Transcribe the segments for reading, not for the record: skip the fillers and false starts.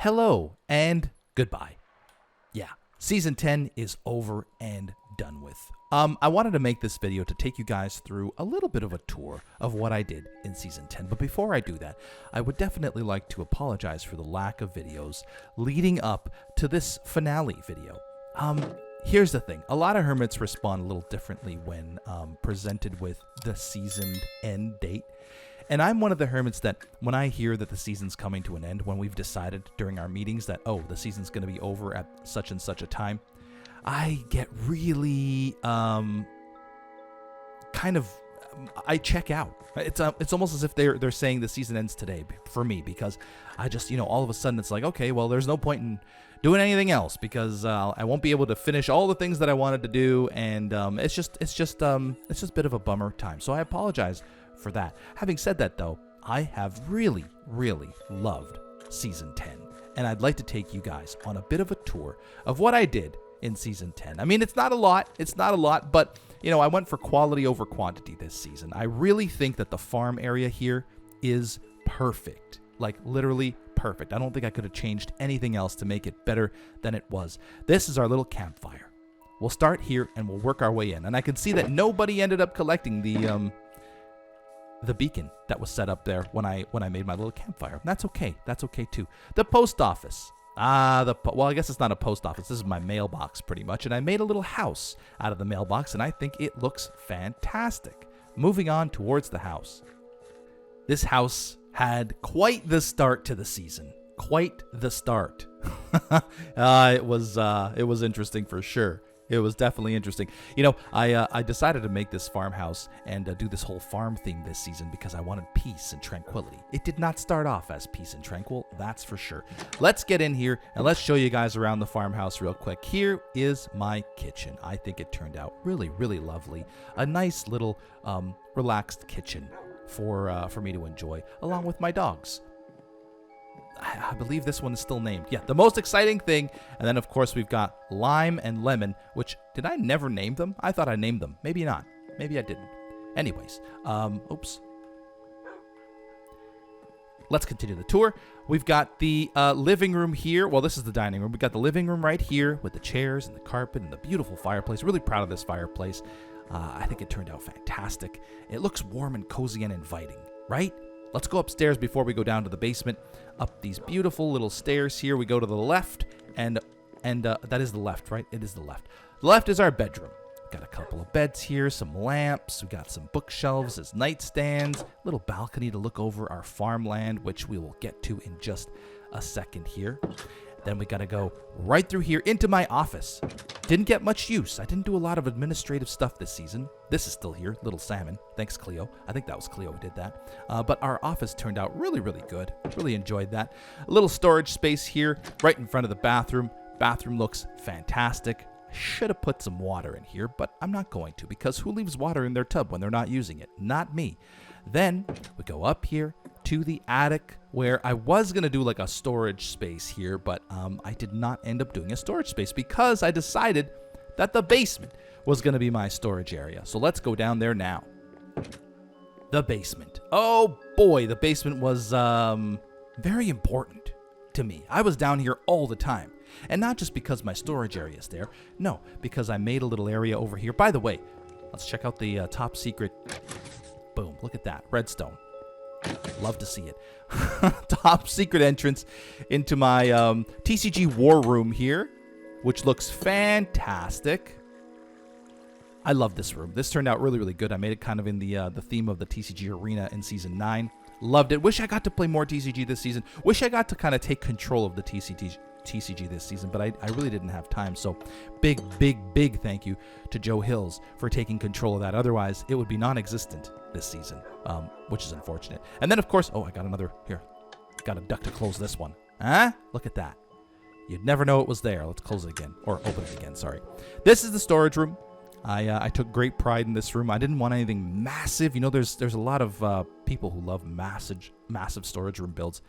hello and goodbye. Yeah, season 10 is over and done with. I wanted to make this video to take you guys through a little bit of a tour of what I did in season 10. But before I do that, I would definitely like to apologize for the lack of videos leading up to this finale video. Here's the thing. A lot of hermits respond a little differently when presented with the season end date. And I'm one of the hermits that when I hear that the season's coming to an end, when we've decided during our meetings that, oh, the season's going to be over at such and such a time, I get really I check out. It's almost as if they're saying the season ends today for me, because I just, all of a sudden it's like, okay, well, there's no point in doing anything else because I won't be able to finish all the things that I wanted to do, and it's just a bit of a bummer time. So I apologize for that. Having said that, though, I have really, really loved season 10, and I'd like to take you guys on a bit of a tour of what I did in season 10. I mean, it's not a lot, but I went for quality over quantity this season. I really think that the farm area here is perfect, like literally perfect. I don't think I could have changed anything else to make it better than it was. This is our little campfire. We'll start here and we'll work our way in, and I can see that nobody ended up collecting the beacon that was set up there when I made my little campfire. That's okay. That's okay too. The post office. Well, I guess it's not a post office. This is my mailbox pretty much. And I made a little house out of the mailbox, and I think it looks fantastic. Moving on towards the house. This house had quite the start to the season. Quite the start. It was interesting for sure. It was definitely interesting. I decided to make this farmhouse and do this whole farm theme this season because I wanted peace and tranquility. It did not start off as peace and tranquil, that's for sure. Let's get in here and let's show you guys around the farmhouse real quick. Here is my kitchen. I think it turned out really, really lovely. A nice little relaxed kitchen for me to enjoy, along with my dogs. I believe this one is still named. Yeah, the most exciting thing. And then, of course, we've got Lime and Lemon, which, did I never name them? I thought I named them. Maybe not. Maybe I didn't. Anyways, oops. Let's continue the tour. We've got the living room here. Well, this is the dining room. We've got the living room right here with the chairs and the carpet and the beautiful fireplace. Really proud of this fireplace. I think it turned out fantastic. It looks warm and cozy and inviting, right? Let's go upstairs before we go down to the basement. Up these beautiful little stairs here. We go to the left, and that is the left, right? It is the left. The left is our bedroom. Got a couple of beds here, some lamps. We got some bookshelves as nightstands. Little balcony to look over our farmland, which we will get to in just a second here. Then we got to go right through here into my office. Didn't get much use. I didn't do a lot of administrative stuff this season. This is still here, Little Salmon. Thanks, Cleo. I think that was Cleo who did that. But our office turned out really, really good. Really enjoyed that. A little storage space here right in front of the bathroom. Bathroom looks fantastic. I should have put some water in here, but I'm not going to, because who leaves water in their tub when they're not using it? Not me. Then we go up here to the attic, where I was going to do like a storage space here, but I did not end up doing a storage space because I decided that the basement was going to be my storage area. So let's go down there now. The basement. Oh boy, the basement was very important to me. I was down here all the time. And not just because my storage area is there. No, because I made a little area over here. By the way, let's check out the top secret. Boom, look at that. Redstone. Love to see it. Top secret entrance into my TCG war room here, which looks fantastic. I love this room. This turned out really, really good. I made it kind of in the theme of the TCG arena in Season 9. Loved it. Wish I got to play more TCG this season. Wish I got to kind of take control of the TCG this season, but I really didn't have time. So big, big, big thank you to Joe Hills for taking control of that. Otherwise, it would be non-existent this season, which is unfortunate. And then, of course, oh, I got another here. Got a duck to close this one. Huh? Look at that. You'd never know it was there. Let's close it again, or open it again, sorry. This is the storage room. I took great pride in this room. I didn't want anything massive. There's a lot of people who love massive storage room builds.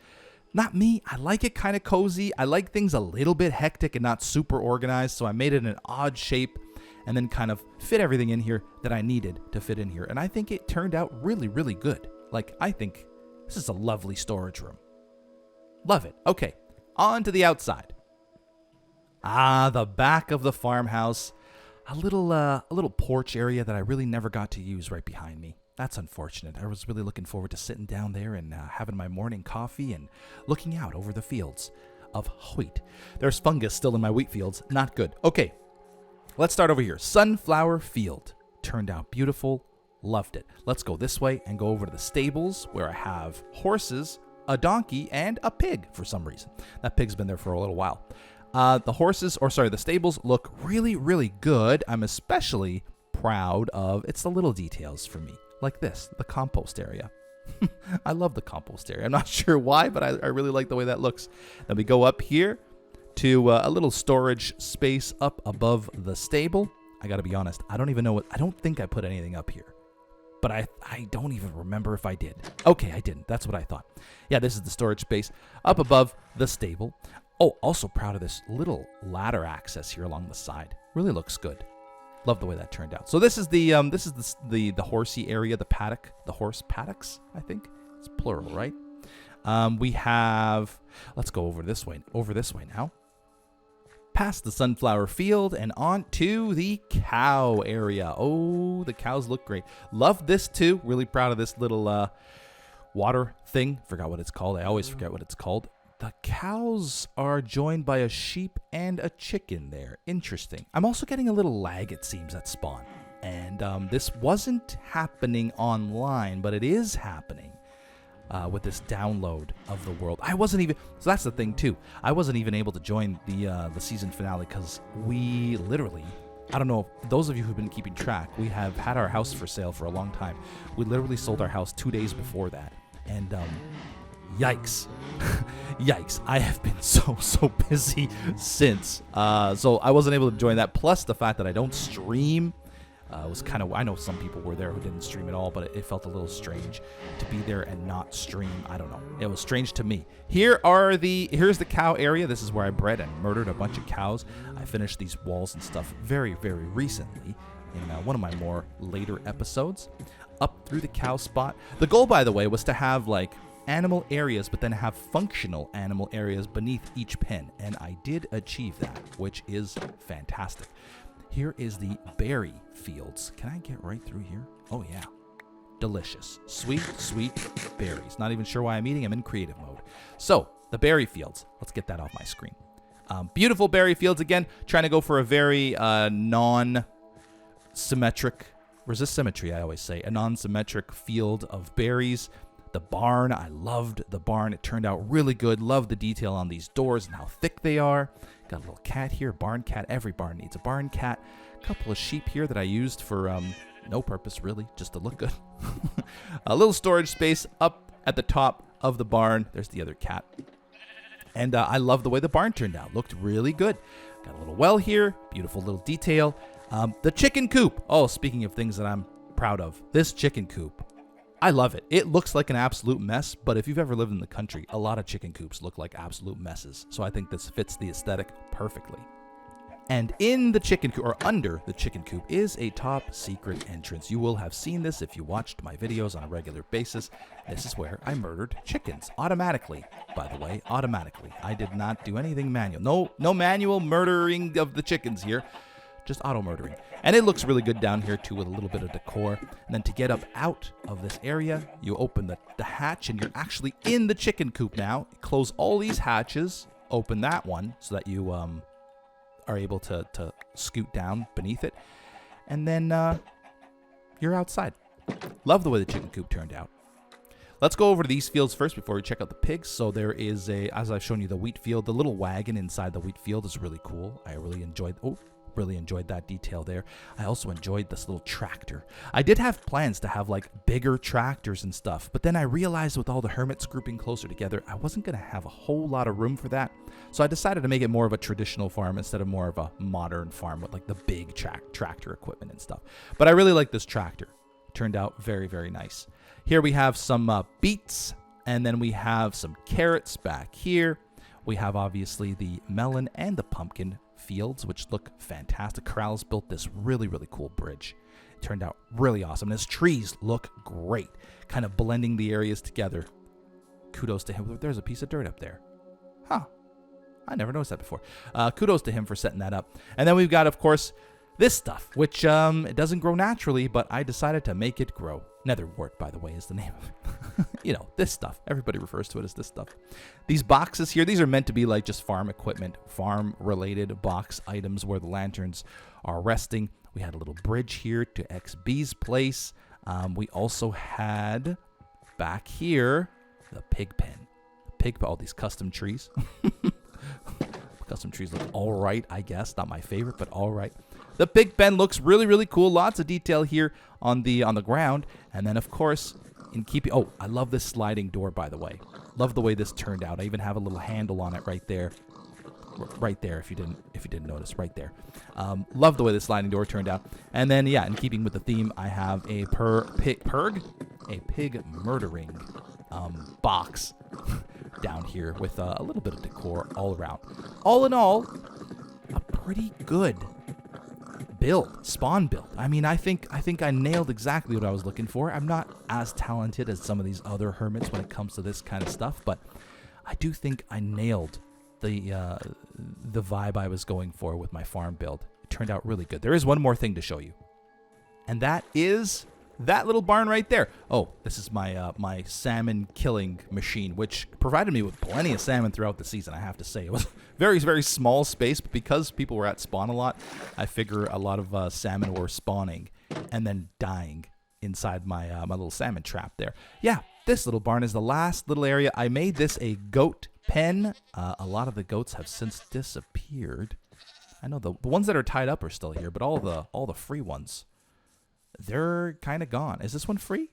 Not me. I like it kind of cozy. I like things a little bit hectic and not super organized, so I made it an odd shape and then kind of fit everything in here that I needed to fit in here. And I think it turned out really, really good. Like, I think this is a lovely storage room. Love it. Okay, On to the outside. Ah, the back of the farmhouse. A little porch area that I really never got to use right behind me. That's unfortunate. I was really looking forward to sitting down there and having my morning coffee and looking out over the fields of wheat. There's fungus still in my wheat fields. Not good. Okay, let's start over here. Sunflower field. Turned out beautiful. Loved it. Let's go this way and go over to the stables where I have horses, a donkey, and a pig for some reason. That pig's been there for a little while. The stables look really, really good. I'm especially proud of, it's the little details for me. Like this, the compost area. I love the compost area. I'm not sure why, but I really like the way that looks. Then we go up here to a little storage space up above the stable. I got to be honest, I don't think I put anything up here. But I don't even remember if I did. Okay, I didn't. That's what I thought. Yeah, this is the storage space up above the stable. Oh, also proud of this little ladder access here along the side. Really looks good. Love the way that turned out. So this is the horsey area, the paddock, the horse paddocks, I think. It's plural, right? Let's go over this way now. Past the sunflower field and on to the cow area. Oh, the cows look great. Love this too. Really proud of this little water thing. Forgot what it's called. I always forget what it's called. The cows are joined by a sheep and a chicken there. Interesting. I'm also getting a little lag, it seems, at spawn. And this wasn't happening online, but it is happening with this download of the world. So that's the thing, too. I wasn't even able to join the season finale because we literally, I don't know, those of you who've been keeping track, we have had our house for sale for a long time. We literally sold our house 2 days before that. And yikes. Yikes. I have been so busy since. So I wasn't able to join that. Plus the fact that I don't stream was kind of, I know some people were there who didn't stream at all, but it felt a little strange to be there and not stream. I don't know. It was strange to me. Here's the cow area. This is where I bred and murdered a bunch of cows. I finished these walls and stuff very, very recently in one of my more later episodes. Up through the cow spot. The goal, by the way, was to have like animal areas, but then have functional animal areas beneath each pen. And I did achieve that, which is fantastic. Here is the berry fields. Can I get right through here? Oh, yeah. Delicious. Sweet, sweet berries. Not even sure why I'm eating. I'm in creative mode. So, the berry fields. Let's get that off my screen. Beautiful berry fields again. Trying to go for a very non-symmetric, resist symmetry, I always say, a non-symmetric field of berries. The barn, I loved the barn. It turned out really good. Love the detail on these doors and how thick they are. Got a little cat here, barn cat. Every barn needs a barn cat. A couple of sheep here that I used for no purpose, really, just to look good. A little storage space up at the top of the barn. There's the other cat. And I love the way the barn turned out. Looked really good. Got a little well here. Beautiful little detail. The chicken coop. Oh, speaking of things that I'm proud of. This chicken coop. I love it. It looks like an absolute mess, but if you've ever lived in the country, a lot of chicken coops look like absolute messes. So I think this fits the aesthetic perfectly. And in the chicken coop, or under the chicken coop, is a top secret entrance. You will have seen this if you watched my videos on a regular basis. This is where I murdered chickens automatically. By the way, automatically. I did not do anything manual. No manual murdering of the chickens here. Just auto murdering. And it looks really good down here too with a little bit of decor. And then to get up out of this area, you open the hatch and you're actually in the chicken coop now. Close all these hatches, open that one so that you are able to scoot down beneath it. And then you're outside. Love the way the chicken coop turned out. Let's go over to these fields first before we check out the pigs. So there is as I've shown you, the wheat field. The little wagon inside the wheat field is really cool. I really enjoyed that detail there. I also enjoyed this little tractor. I did have plans to have like bigger tractors and stuff, but then I realized with all the hermits grouping closer together, I wasn't going to have a whole lot of room for that. So I decided to make it more of a traditional farm instead of more of a modern farm with like the big tractor equipment and stuff. But I really like this tractor. It turned out very, very nice. Here we have some beets, and then we have some carrots back here. We have obviously the melon and the pumpkin fields, which look fantastic. Corrales built this really, really cool bridge. It turned out really awesome. And his trees look great, kind of blending the areas together. Kudos to him. There's a piece of dirt up there. Huh. I never noticed that before. Kudos to him for setting that up. And then we've got, of course, this stuff, which it doesn't grow naturally, but I decided to make it grow. Netherwort, by the way, is the name of it. You know, this stuff. Everybody refers to it as this stuff. These boxes here, these are meant to be like just farm equipment, farm-related box items where the lanterns are resting. We had a little bridge here to XB's place. We also had back here the pig pen. All these custom trees. Custom trees look all right, I guess. Not my favorite, but all right. The pig pen looks really, really cool. Lots of detail here on the ground. And then, of course, in keeping... Oh, I love this sliding door, by the way. Love the way this turned out. I even have a little handle on it right there. Right there, if you didn't notice, right there. Love the way the sliding door turned out. And then, yeah, in keeping with the theme, I have a pig murdering box down here with a little bit of decor all around. All in all, a pretty good spawn build. I mean, I think I nailed exactly what I was looking for. I'm not as talented as some of these other hermits when it comes to this kind of stuff, but I do think I nailed the vibe I was going for with my farm build. It turned out really good. There is one more thing to show you, and that is that little barn right there. Oh, this is my my salmon killing machine, which provided me with plenty of salmon throughout the season, I have to say. It was very, very small space, but because people were at spawn a lot, I figure a lot of salmon were spawning and then dying inside my my little salmon trap there. Yeah, this little barn is the last little area. I made this a goat pen. A lot of the goats have since disappeared. I know the ones that are tied up are still here, but all the free ones, they're kind of gone. Is this one free?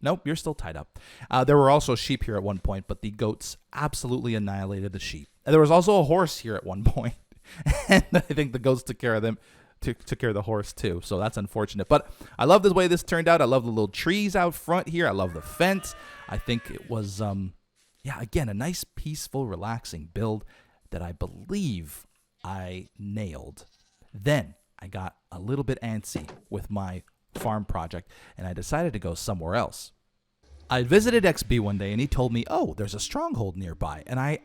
Nope, you're still tied up. There were also sheep here at one point, but the goats absolutely annihilated the sheep. And there was also a horse here at one point, and I think the goats took care of them. Took care of the horse too, so that's unfortunate. But I love the way this turned out. I love the little trees out front here. I love the fence. I think it was, yeah, again, a nice, peaceful, relaxing build that I believe I nailed. Then I got a little bit antsy with my farm project, and I decided to go somewhere else. I visited XB one day, and he told me, oh, there's a stronghold nearby, and I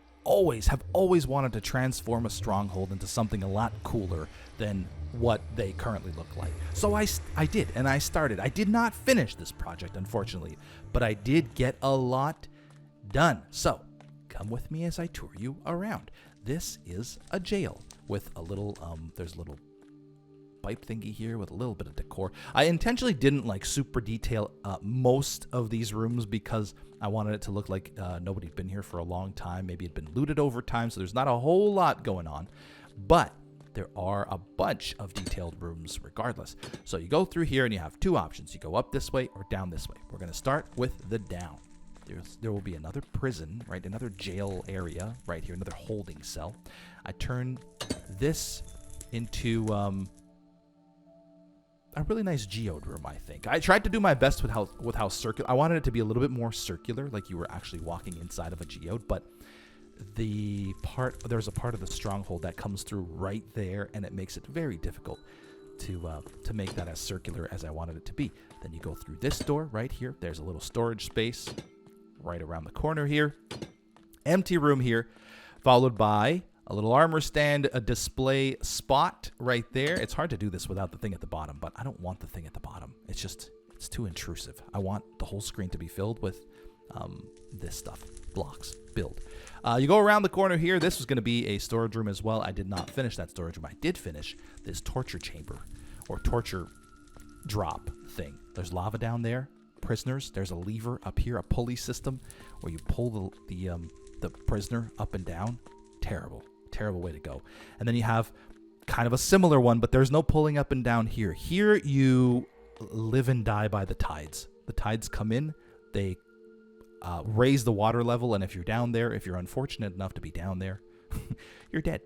have always wanted to transform a stronghold into something a lot cooler than what they currently look like. So I did, and I started. I did not finish this project, unfortunately, but I did get a lot done. So come with me as I tour you around. This is a jail with a little, there's a little pipe thingy here with a little bit of decor. I intentionally didn't like super detail most of these rooms because I wanted it to look like nobody'd been here for a long time. Maybe it'd been looted over time, so there's not a whole lot going on. But there are a bunch of detailed rooms regardless. So you go through here and you have two options. You go up this way or down this way. We're going to start with the down. There will be another prison, right? Another jail area right here, another holding cell. I turn this into a really nice geode room, I think. I tried to do my best with how circular. I wanted it to be a little bit more circular, like you were actually walking inside of a geode, but there's a part of the stronghold that comes through right there, and it makes it very difficult to make that as circular as I wanted it to be. Then you go through this door right here. There's a little storage space right around the corner here. Empty room here, followed by a little armor stand, a display spot right there. It's hard to do this without the thing at the bottom, but I don't want the thing at the bottom. It's too intrusive. I want the whole screen to be filled with this stuff. Blocks. Build. You go around the corner here. This was going to be a storage room as well. I did not finish that storage room. I did finish this torture chamber or torture drop thing. There's lava down there. Prisoners. There's a lever up here, a pulley system where you pull the prisoner up and down. Terrible way to go. And then you have kind of a similar one, but there's no pulling up and down here. Here you live and die by the tides. The tides come in, they raise the water level, and if you're down there, if you're unfortunate enough to be down there, you're dead.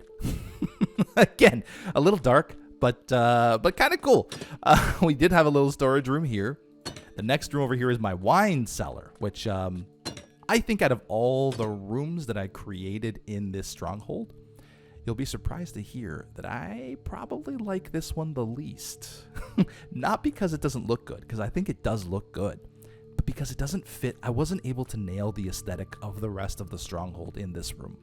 Again, a little dark, but kind of cool. We did have a little storage room here. The next room over here is my wine cellar, which I think out of all the rooms that I created in this stronghold, you'll be surprised to hear that I probably like this one the least. Not because it doesn't look good, because I think it does look good, but because it doesn't fit. I wasn't able to nail the aesthetic of the rest of the stronghold in this room.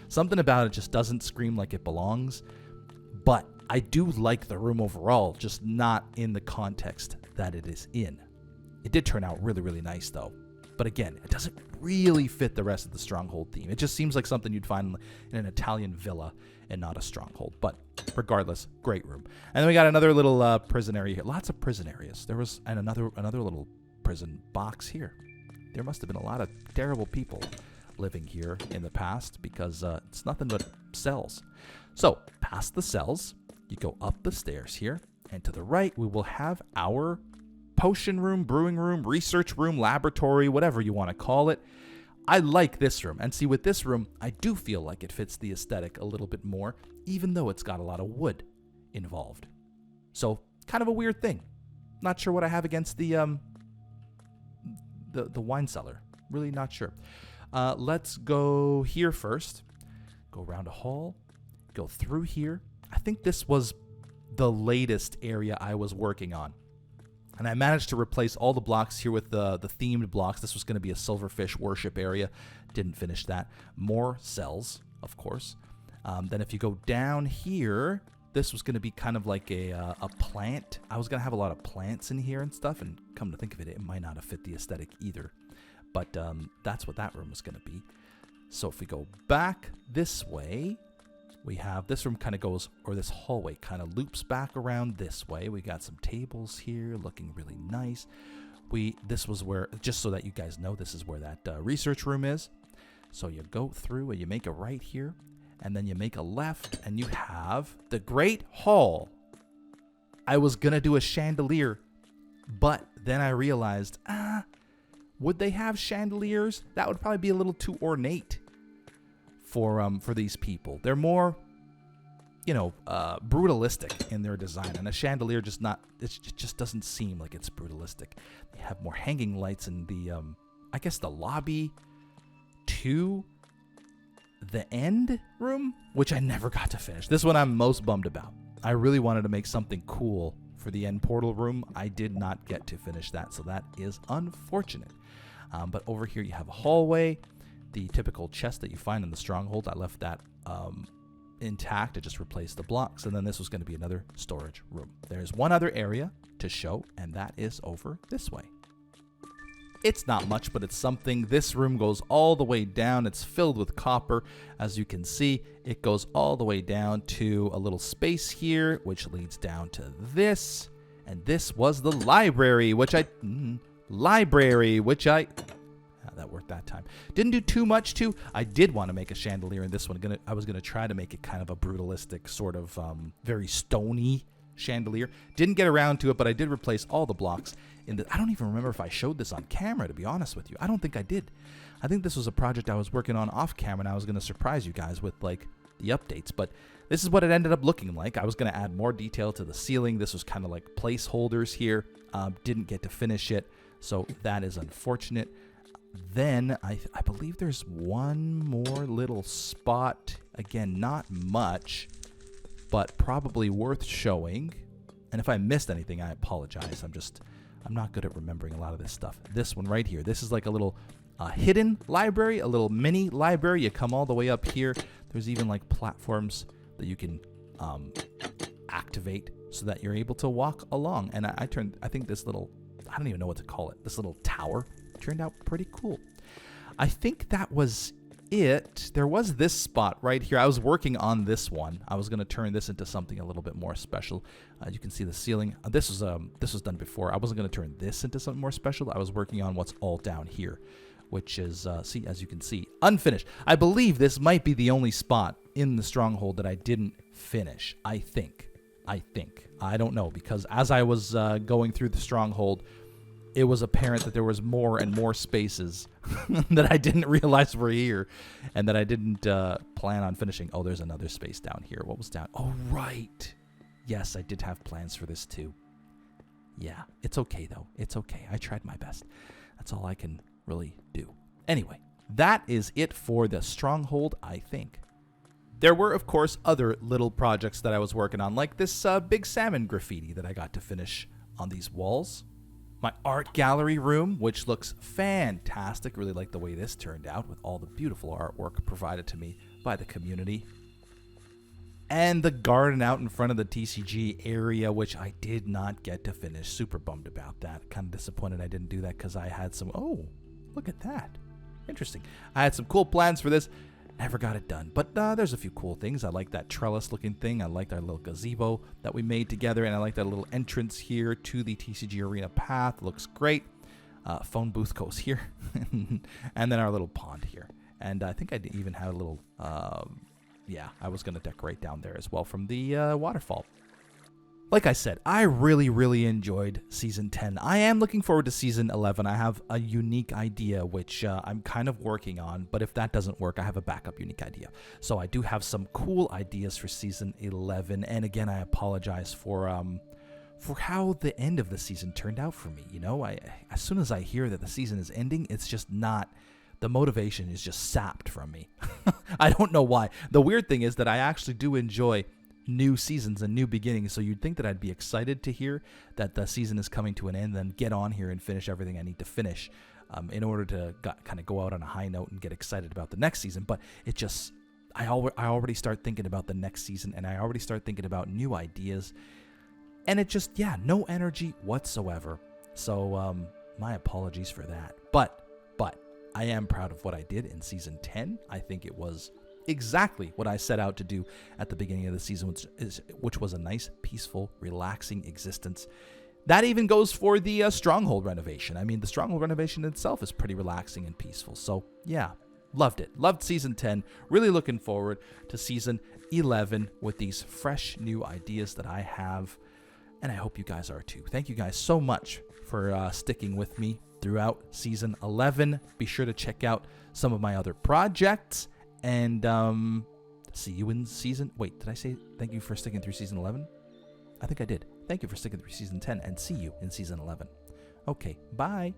Something about it just doesn't scream like it belongs. But I do like the room overall, just not in the context that it is in. It did turn out really, really nice, though. But again, it doesn't really fit the rest of the Stronghold theme. It just seems like something you'd find in an Italian villa and not a Stronghold. But regardless, great room. And then we got another little prison area here. Lots of prison areas. There was another little prison box here. There must have been a lot of terrible people living here in the past because it's nothing but cells. So past the cells, you go up the stairs here, and to the right, we will have our potion room, brewing room, research room, laboratory, whatever you want to call it. I like this room. And see, with this room, I do feel like it fits the aesthetic a little bit more, even though it's got a lot of wood involved. So kind of a weird thing. Not sure what I have against the wine cellar. Really not sure. Let's go here first. Go around a hall. Go through here. I think this was the latest area I was working on. And I managed to replace all the blocks here with the themed blocks. This was going to be a silverfish worship area. Didn't finish that. More cells, of course. Then if you go down here, this was going to be kind of like a plant. I was going to have a lot of plants in here and stuff. And come to think of it, it might not have fit the aesthetic either. But that's what that room was going to be. So if we go back this way, we have this room kind of goes, or this hallway kind of loops back around this way. We got some tables here looking really nice. This was where, just so that you guys know, this is where that research room is. So you go through and you make a right here, and then you make a left, and you have the Great Hall. I was going to do a chandelier, but then I realized, would they have chandeliers? That would probably be a little too ornate for these people. They're more, brutalistic in their design, and a chandelier it just doesn't seem like it's brutalistic. They have more hanging lights in the the lobby to the end room, which I never got to finish. This one I'm most bummed about. I really wanted to make something cool for the end portal room. I did not get to finish that, so that is unfortunate. But over here you have a hallway. The typical chest that you find in the Stronghold, I left that intact. I just replaced the blocks, and then this was going to be another storage room. There's one other area to show, and that is over this way. It's not much, but it's something. This room goes all the way down. It's filled with copper. As you can see, it goes all the way down to a little space here, which leads down to this. And this was the library, which that worked that time. Didn't do too much to. I did want to make a chandelier in this one. I was gonna try to make it kind of a brutalistic, sort of very stony chandelier. Didn't get around to it, but I did replace all the blocks. I don't even remember if I showed this on camera, to be honest with you. I don't think I did. I think this was a project I was working on off camera, and I was gonna surprise you guys with like the updates. But this is what it ended up looking like. I was gonna add more detail to the ceiling. This was kind of like placeholders here. Didn't get to finish it, so that is unfortunate. Then I believe there's one more little spot. Again, not much, but probably worth showing. And if I missed anything, I apologize. I'm not good at remembering a lot of this stuff. This one right here. This is like a little hidden library, a little mini library. You come all the way up here. There's even like platforms that you can activate so that you're able to walk along. And I think this little, I don't even know what to call it, this little tower turned out pretty cool. I think that was it. There was this spot right here. I was working on this one. I was going to turn this into something a little bit more special. You can see the ceiling. This was done before. I wasn't going to turn this into something more special. I was working on what's all down here, which is, as you can see, unfinished. I believe this might be the only spot in the Stronghold that I didn't finish. I think. I don't know, because as I was going through the Stronghold, it was apparent that there was more and more spaces that I didn't realize were here and that I didn't plan on finishing. Oh, there's another space down here. What was down? Oh, right. Yes, I did have plans for this too. Yeah, it's okay, though. It's okay. I tried my best. That's all I can really do. Anyway, that is it for the Stronghold, I think. There were, of course, other little projects that I was working on, like this big salmon graffiti that I got to finish on these walls. My art gallery room, which looks fantastic. Really like the way this turned out with all the beautiful artwork provided to me by the community. And the garden out in front of the TCG area, which I did not get to finish. Super bummed about that. Kind of disappointed I didn't do that because I had some... Oh, look at that. Interesting. I had some cool plans for this. Never got it done. But there's a few cool things. I like that trellis-looking thing. I like our little gazebo that we made together. And I like that little entrance here to the TCG Arena path. Looks great. Phone booth goes here. And then our little pond here. And I think I even had a little... yeah, I was going to decorate down there as well from the waterfall. Like I said, I really, really enjoyed Season 10. I am looking forward to Season 11. I have a unique idea, which I'm kind of working on. But if that doesn't work, I have a backup unique idea. So I do have some cool ideas for Season 11. And again, I apologize for how the end of the season turned out for me. You know, as soon as I hear that the season is ending, it's just not... The motivation is just sapped from me. I don't know why. The weird thing is that I actually do enjoy new seasons and new beginnings, so you'd think that I'd be excited to hear that the season is coming to an end, then get on here and finish everything I need to finish in order to kind of go out on a high note and get excited about the next season. But it just, I already start thinking about the next season, and I already start thinking about new ideas, and it just, yeah, no energy whatsoever. So my apologies for that. But I am proud of what I did in Season 10. I think it was exactly what I set out to do at the beginning of the season, which was a nice, peaceful, relaxing existence. That even goes for the Stronghold renovation. I mean, the Stronghold renovation itself is pretty relaxing and peaceful. So, yeah, loved it. Loved Season 10. Really looking forward to Season 11 with these fresh new ideas that I have. And I hope you guys are too. Thank you guys so much for sticking with me throughout Season 11. Be sure to check out some of my other projects. And see you in Season... Wait, did I say thank you for sticking through Season 11? I think I did. Thank you for sticking through Season 10. And see you in Season 11. Okay, bye.